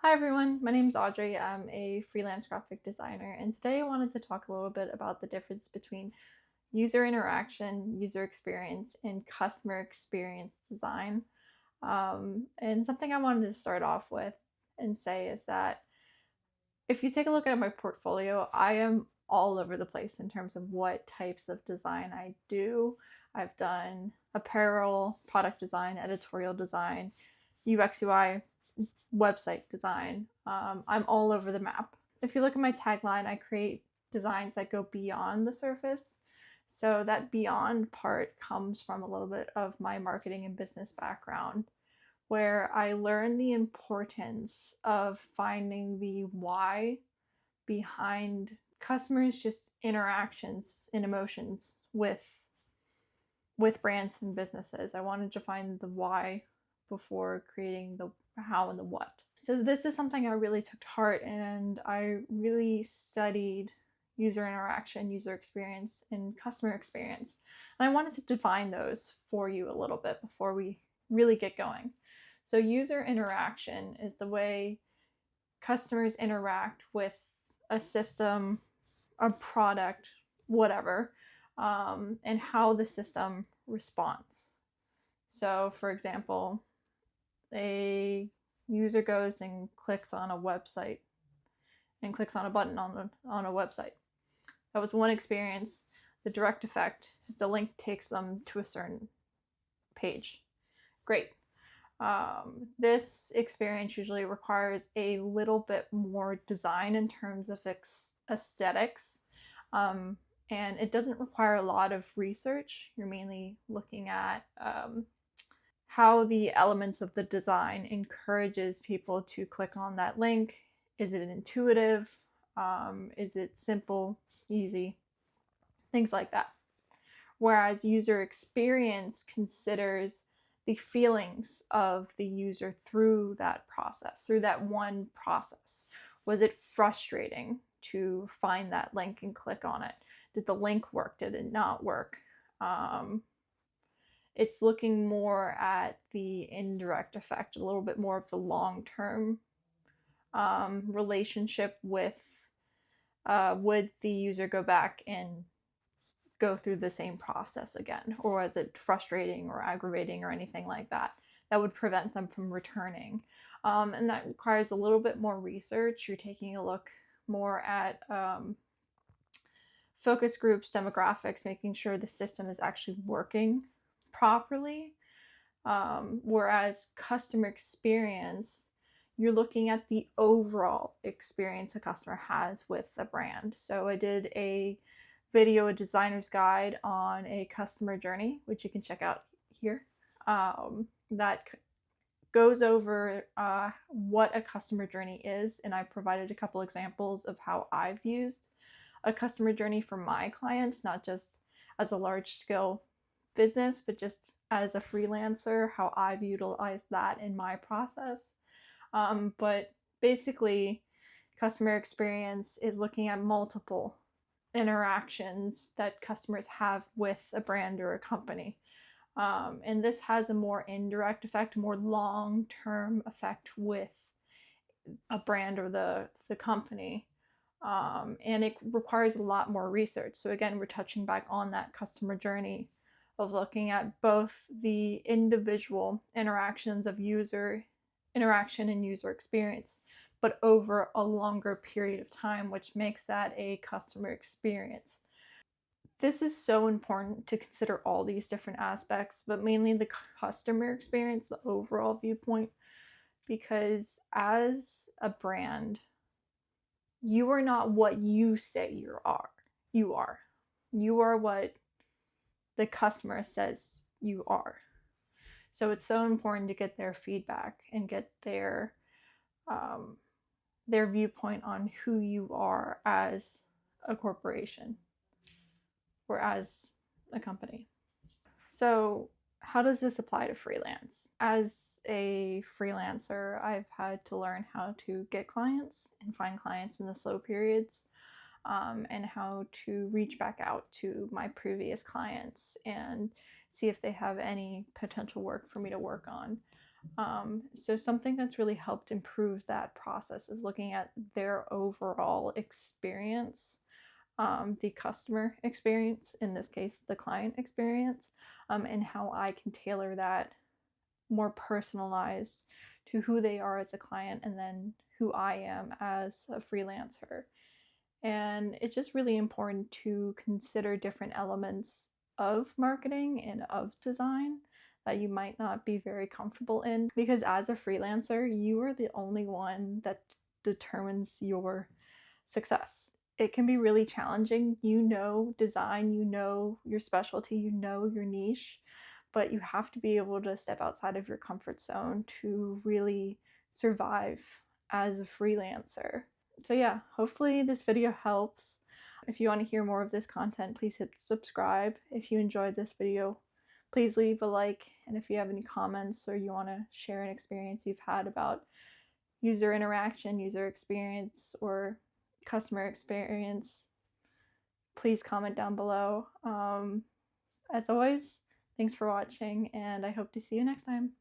Hi everyone, my name is Audrey. I'm a freelance graphic designer, and today I wanted to talk a little bit about the difference between user interaction, user experience, and customer experience design. And something I wanted to start off with and say is that if you take a look at my portfolio, I am all over the place in terms of what types of design I do. I've done apparel, product design, editorial design, UX UI, website design. I'm all over the map. If you look at my tagline, I create designs that go beyond the surface. So that beyond part comes from a little bit of my marketing and business background, where I learned the importance of finding the why behind customers' just interactions and emotions with brands and businesses. I wanted to find the why before creating the how and the what. So this is something I really took to heart, and I really studied user interaction, user experience, and customer experience. And I wanted to define those for you a little bit before we really get going. So user interaction is the way customers interact with a system, a product, whatever, and how the system responds. So, for example, a user goes and clicks on a website and clicks on a button on a website. That was one experience. The direct effect is the link takes them to a certain page. Great. This experience usually requires a little bit more design in terms of aesthetics. And it doesn't require a lot of research. You're mainly looking at how the elements of the design encourages people to click on that link. Is it intuitive? Is it simple, easy? Things like that. Whereas user experience considers the feelings of the user through that process, through that one process. Was it frustrating to find that link and click on it? Did the link work? Did it not work? It's looking more at the indirect effect, a little bit more of the long-term relationship with would the user go back and go through the same process again, or was it frustrating or aggravating or anything like that that would prevent them from returning. And that requires a little bit more research. You're taking a look more at focus groups, demographics, making sure the system is actually working properly. Whereas customer experience, you're looking at the overall experience a customer has with a brand. So I did a video, a designer's guide on a customer journey, which you can check out here, that goes over what a customer journey is. And I provided a couple examples of how I've used a customer journey for my clients, not just as a large scale business, but just as a freelancer, how I've utilized that in my process. But basically, customer experience is looking at multiple interactions that customers have with a brand or a company. And this has a more indirect effect, more long-term effect with a brand or the company. And it requires a lot more research. So again, we're touching back on that customer journey of looking at both the individual interactions of user interaction and user experience, but over a longer period of time, which makes that a customer experience. This is so important to consider all these different aspects, but mainly the customer experience, the overall viewpoint, because as a brand, you are not what you say you are. You are. You are what the customer says you are. So it's so important to get their feedback and get their viewpoint on who you are as a corporation or as a company. So how does this apply to freelance? As a freelancer, I've had to learn how to get clients and find clients in the slow periods, and how to reach back out to my previous clients and see if they have any potential work for me to work on. So something that's really helped improve that process is looking at their overall experience, the customer experience, in this case, the client experience, and how I can tailor that more personalized to who they are as a client and then who I am as a freelancer. And it's just really important to consider different elements of marketing and of design that you might not be very comfortable in, because as a freelancer, you are the only one that determines your success. It can be really challenging. You know design, you know your specialty, you know your niche, but you have to be able to step outside of your comfort zone to really survive as a freelancer. So yeah, hopefully this video helps. If you want to hear more of this content, please hit subscribe. If you enjoyed this video, please leave a like. And if you have any comments or you want to share an experience you've had about user interaction, user experience, or customer experience, please comment down below. As always, thanks for watching, and I hope to see you next time.